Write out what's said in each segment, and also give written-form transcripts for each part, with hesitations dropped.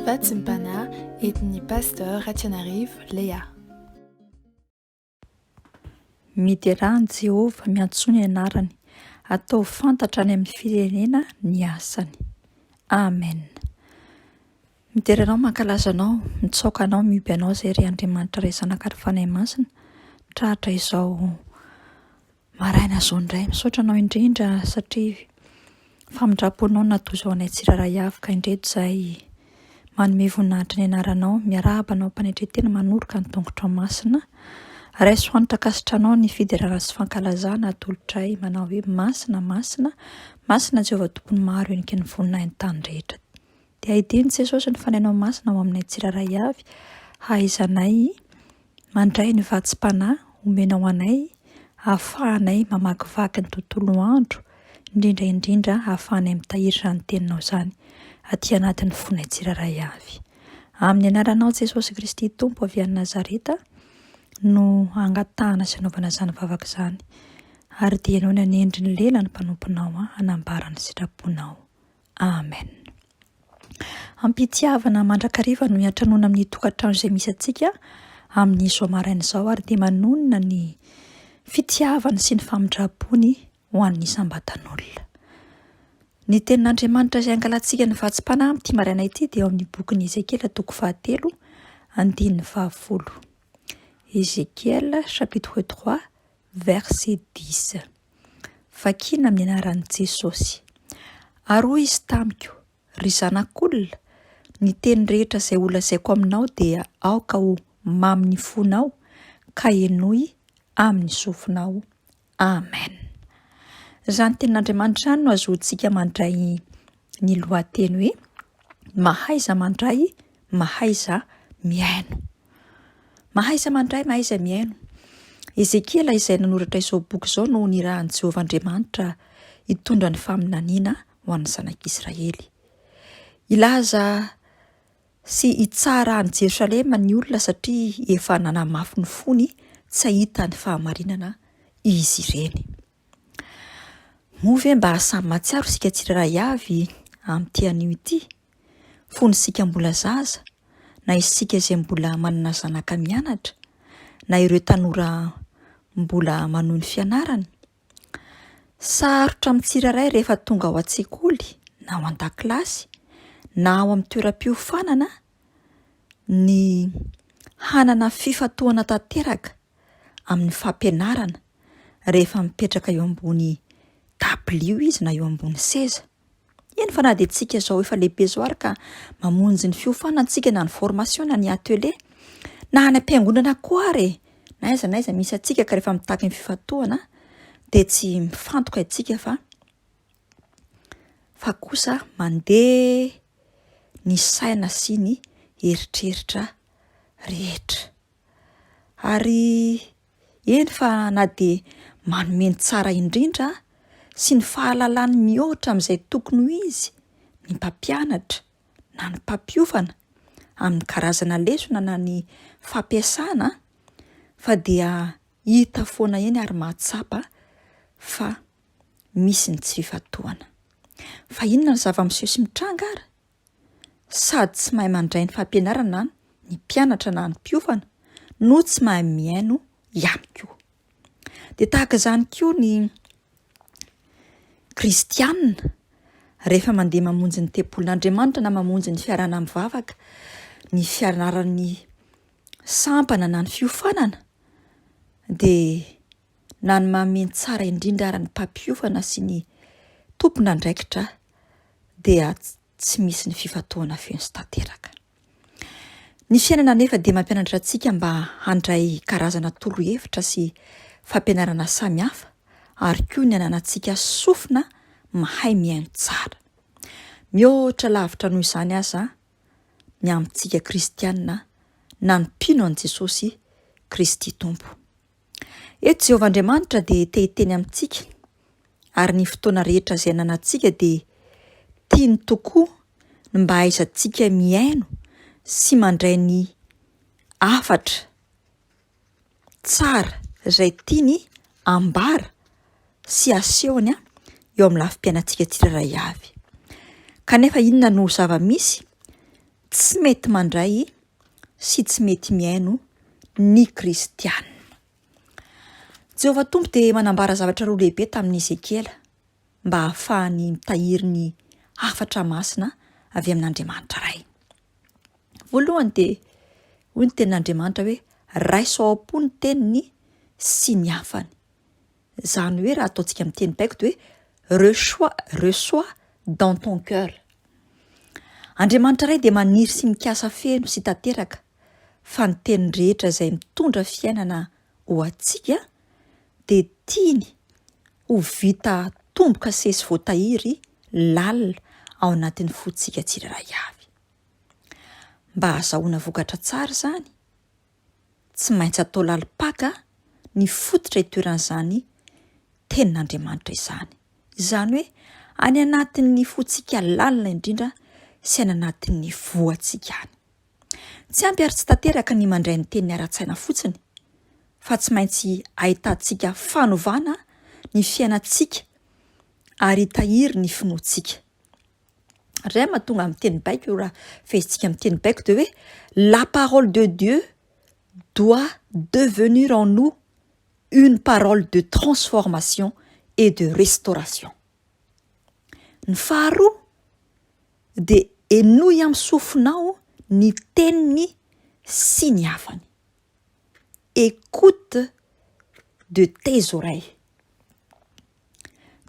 Vatsimpana etin'ny pasteur Ratsianarivo Léa. Miderany Jehova miantsoa ny anarany, atao fantatra any amin'ny firenena ny asany. Amen. Mideranao mankalaza anao, mitsoka anao, mioby anao izay ry Andriamanitra ray zanakary fanahy masina, trahatra izao maraina izao indray. Misaotra anao indrindra satria famindraponao natozo anay tsiraray avy ka indreto izay manome voninahitra ny anaranao, miarahaba anao mpanetretena manoroka ny tongotra masina. Raiso anitra kasitranao ny fiderana sy fankalazana atolotray manao hoe masina, masina, masina Jehova tompony maro enika ny voninahiny ny tany rehetra. Dia aidiny Jesosy ny fanainao masina ao aminay tsiraray avy, hahaizanay mandray ny vatsim-panahy omenao anay, ahafahanay mamakivaky ny tontolo andro, indrindra ahafahanay mitahiry ny teninao izany aty anatin'ny fonay tsiraray avy. Amin'ny anaranao Jesosy Kristy Tompo avy any Nazareta no angatahana sy anaovana izany vavaka izany, ary dia ianao ny anendry ny lela ny mpanomponao hanambarany sitraponao. Amen. Ampitiavana mandrakariva no hiantranoana amin'ny tokantrano izay misy antsika amin'izao maraina izao, ary dia manonona ny fitiavana sy ny famindrapony ho an'ny sambatan'olona. Ny tenin'Andriamanitra izay angalantsika ny vatsim-panahy amin'ity maraina ity dia ao amin'ny bokin'i Ezekiel toko 20 andininy 20. Ezekiel chapitre 3 verset 10. Vakina amin'ny anaran'i Jesosy. Aroa izy tamiko, ry zanak'olona, ny teny rehetra izay holazaiko aminao dia aoka ho mamy ny fonao, ka henoy amin'ny sofinao. Amen. Izany tenin'Andriamanitra izany no azotsika mandray ny lohateny hoe mahaiza mandray, mahaiza miaino. Mahaiza mandray, mahaiza miaino. Ezekiela izay nanoratra izao boky izao no nirahan'i Jehova Andriamanitra hitondra ny faminaniana ho an'ny zanak'Israely. Ilaza sy hitsara any Jerosalema ny olona satria efa nanamafy ny fony tsy hahita ny fahamarinana izy ireny. Moa mba samy matsiaro isika tsiraray avy amin'ity anio ity, fony isika mbola zaza, na isika izay mbola manana zanaka mianatra, na ireo tanora mbola manohy ny fianarany. Sarotra amin'ny tsiraray rehefa tonga ao an-tsekoly na ao an-dakilasy na ao amin'ny toeram-piofanana ny hanana fifantohana tanteraka amin'ny fampianarana rehefa mipetraka eo ambony dabilio izy na eo ambony seza. Eny fa na dia tsika izao efa lehibe izao ary ka mamonjy ny fiofanantsika na ny formation na ny atelier na any am-piangonana koa ary, na aiza misy antsika ka rehefa mitaky ny fifantohana dia tsy mifantoka isika fa kosa mandeha ny saina sy ny eritreritra rehetra. Ary eny fa na dia manome ny tsara indrindra sy ny fahalalany mihoatra amin'izay tokony ho izy ny mpampianatra na ny mpampiofana amin'ny karazana lesona na ny fampiasana, fa dia hita foana eny ary mahatsapa fa misy ny tsy fifantohana. Fa inona ny zava-miseho sy mitranga ary? Sady tsy mahay mandray ny fampianarana ny mpianatra na ny mpiofana no tsy mahay miaino ihany koa. Dia tahaka izany koa ny kristianina rehefa mandeha mamonjy ny tempolin'Andriamanitra na mamonjy ny fiarahana mivavaka, ny fianaran'ny sampana na ny fiofanana, dia na ny manome ny tsara indrindra ary ny mpampiofana sy ny tompona andraikitra dia tsy misy ny fifantohana feno sy tanteraka. Ny fiainana nefa dia mampianatra antsika mba handray karazana torohevitra sy fampianarana samihafa, ary koa ny ananantsika sofina mahay miaino tsara. Mihoatra lavitra noho izany aza ny amintsika kristianina na ny mpino an'i Jesosy Kristy Tompo. Eto Jehova Andriamanitra dia te-hiteny amintsika, ary ny fotoana rehetra izay ananantsika dia tiany tokoa ny mba haizantsika miaino sy mandray ny hafatra tsara izay tiany ambara sy asehony eo amin'ny lafim-piainantsika tsiraray avy. Kanefa inona no zava-misy tsy mety mandray sy tsy mety miaino ny kristianina. Jehovah Tompo dia manambara zavatra roa lehibe tamin'ny Ezekela mba hahafahany mitahiry ny hafatra masina avy amin'Andriamanitra iray. Voalohany dia hoy ny tenin'Andriamanitra hoe raiso ao am-po ny teniny sy ny hafany. Izany hoe raha ataontsika amin'ny teny baiko dia hoe reçois dans ton cœur. Andriamanitra iray dia maniry sy mikasa feno sy tanteraka fa ny teny rehetra izay mitondra fiainana ho antsika dia tiany ho vita tomboka sesy voatahiry lalina ao anatin'ny fotsika tsirairay avy. Mba hahazahoana vokatra tsara izany, tsy maintsy atao lalipaka ny fototra itoeran'izany tenin'Andriamanitra izany. Izany hoe any anatin'ny fotsika lalina indrindra sy any anatin'ny voantsika any. Tsy ampy ary tsy tanteraka ny mandray ny teniny ara-tsaina fotsiny, fa tsy maintsy ahitantsika fanovana ny fiainantsika ary tahiry ny finoantsika. Ray mahatonga amin'ny teny baiko raha fehintsika amin'ny teny baiko dia hoe la parole de Dieu doit devenir en nous une parole de transformation et de restauration. Ny faharoa dia enoy amin'ny sofinao ny teniny sy ny hafany. Écoute de tes oreilles.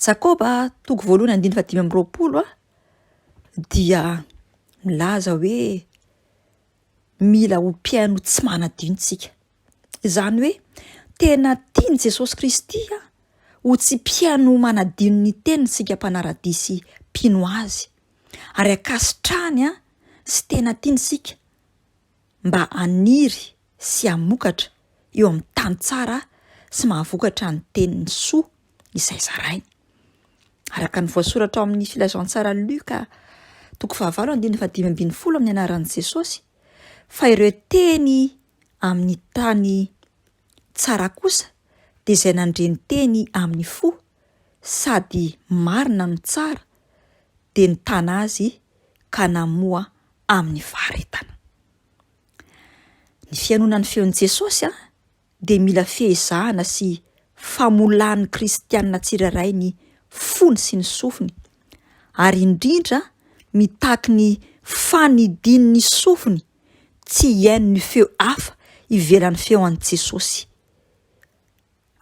Jakoba toko voalohany 5:20 dia milaza hoe mila ho mpiaino tsy manadinontsika. Izany hoe tena tiany Jesosy Kristy ho tsy mpiaino manadino ny tenitsika mpanara-dia mpino azy, ary akasitrahany sy tena tianysika mba haniry sy hamokatra eo amin'ny tany tsara sy mahavokatra ny teniny soa izay zarainy. Araka ny voasoratra ao amin'ny filazantsara Luka 9:5-12 amin'ny anaran'i Jesosy, fa ireo teny amin'ny tany tsara kosa dia izay nandreny teny amin'ny fo sady marina no tsara dia nitana azy ka namoa amin'ny faharetana. Ny fianonan'ny feon'i Jesosy dia mila fehezahana sy famolan'ny kristianina tsirairay ny fony sy ny sofiny, ary indrindra mitaky ny fanidin'ny sofiny tsy hiaino ny feo hafa ivelan'ny feo an'i Jesosy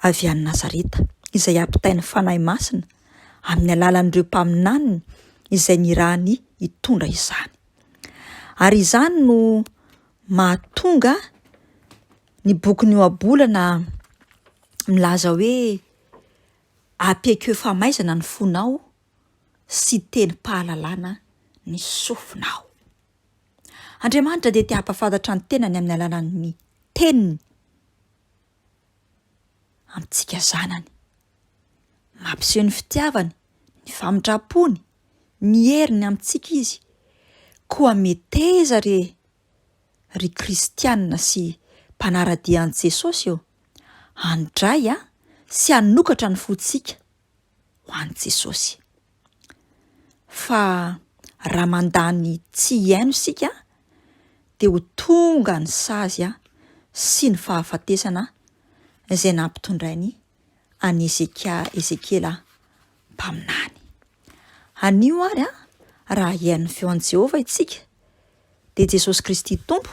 avy any Nazareta, izay ampitain'ny fanahy masina amin'ny alalan'ireo mpaminaniny izay nirahany hitondra izany. Ary izany no mahatonga ny bokin'ny ohabolana milaza hoe ampeko famaizana ny fonao sy teny pahalalana ny sofinao. Andriamanitra dia te hampafantatra ny tenany amin'ny alalan'ny teniny amintsika zanany, mampiseho ny fitiavany, ny famindrapony, ny heriny amintsika izy, koa meteza ry kristianina sy mpanara-dia an'i Jesosy eo, handray sy hanokatra ny fotsika ho an'i Jesosy. Fa raha mandany tsy hiaino isika dia ho tonga ny sazy sy ny fahafatesana izay nampitondrainy any Ezekela mpaminany. Anio ary raha hiaino ny feo an'i Jehovah itsika dia Jesosy Kristy Tompo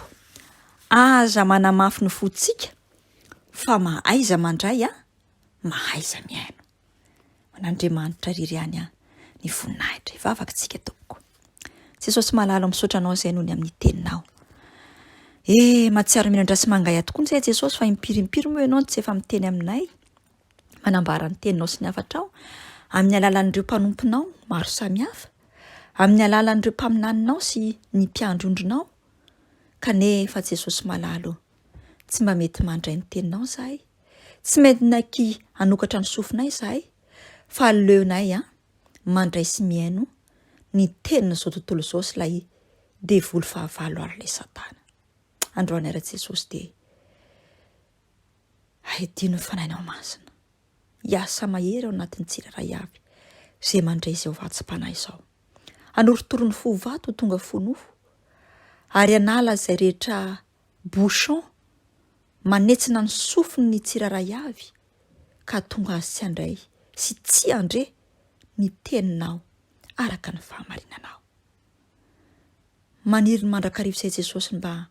aza manamafy ny fotsika fa mahaiza mandray mahaiza miaino. N'Andriamanitra ririhany ny voninahitra ivavakantsika tompoko. Jesosy malala misaotra anao izay noho ny amin'ny teninao. Mahatsiaro minandra sy mangaya tokoa ny izay Jesosy fa impirimpiry moa ianao tsy efa miteny aminay, manambara ny teninao sy ny hafatrao amin'ny alalan'ireo mpanomponao maro samihafa, amin'ny alalan'ireo mpaminaninao sy ny mpiandrondronao. Kanefa Jesosy malalo, tsy mba mety mandray ny teninao izahay, tsy mety naky hanokatra ny sofinay izahay, fa aleonay mandray sy miaino ny tenina izao tontolo izao sy ilay devoly fahavalo ary ilay Satana. Androany ara Jesosy dia ahidino ny fanahinao masina, hiasa mahery ao anatin'ny tsirairay avy izay mandray izay ho vatsim-panahy izao. Hanorotoro ny fo vato tonga fonofo, ary anala izay rehetra bouchon manetsina ny sofiny ny tsiraray avy ka tonga azy tsy andray sy tsy andre ny teninao araka ny fahamarinanao. Maniry ny mandrakarivo izay Jesosy mba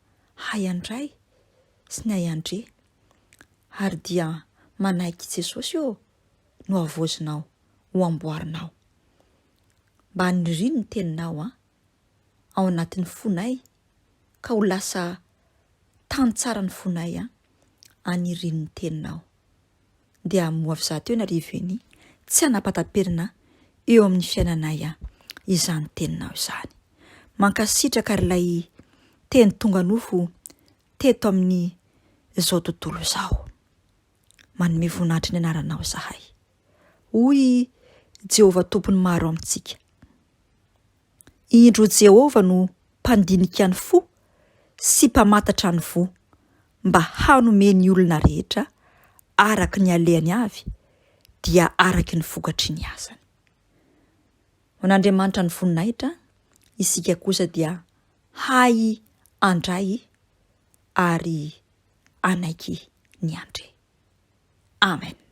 hayandray sy ny hayandre, ary dia manaiky Jesosy eo no avozinao ho amboarinao mba haniriany ny teninao ao anatin'ny fonay ka ho lasa tany tsara ny fonay haniriany ny teninao. Dia moavy zato eo narivo eny tsy hanapataperina eo amin'ny fiainanay izany teninao izany. Mankasitraka ary ilay teny tonga nofo teto amin'ny izao tontolo izao. Manome voninahitra ny anaranao zahay. Hoy Jehovah tompony maro amintsika. Indro Jehovah no mpandinika ny fo sy mpamantatra ny vo mba hanome ny olona rehetra araka ny alehany avy dia araka ny vokatry ny asany. Ho an'Andriamanitra ny voninahitra, isika kosa dia hay andray ary anaiky ny andre. Amen.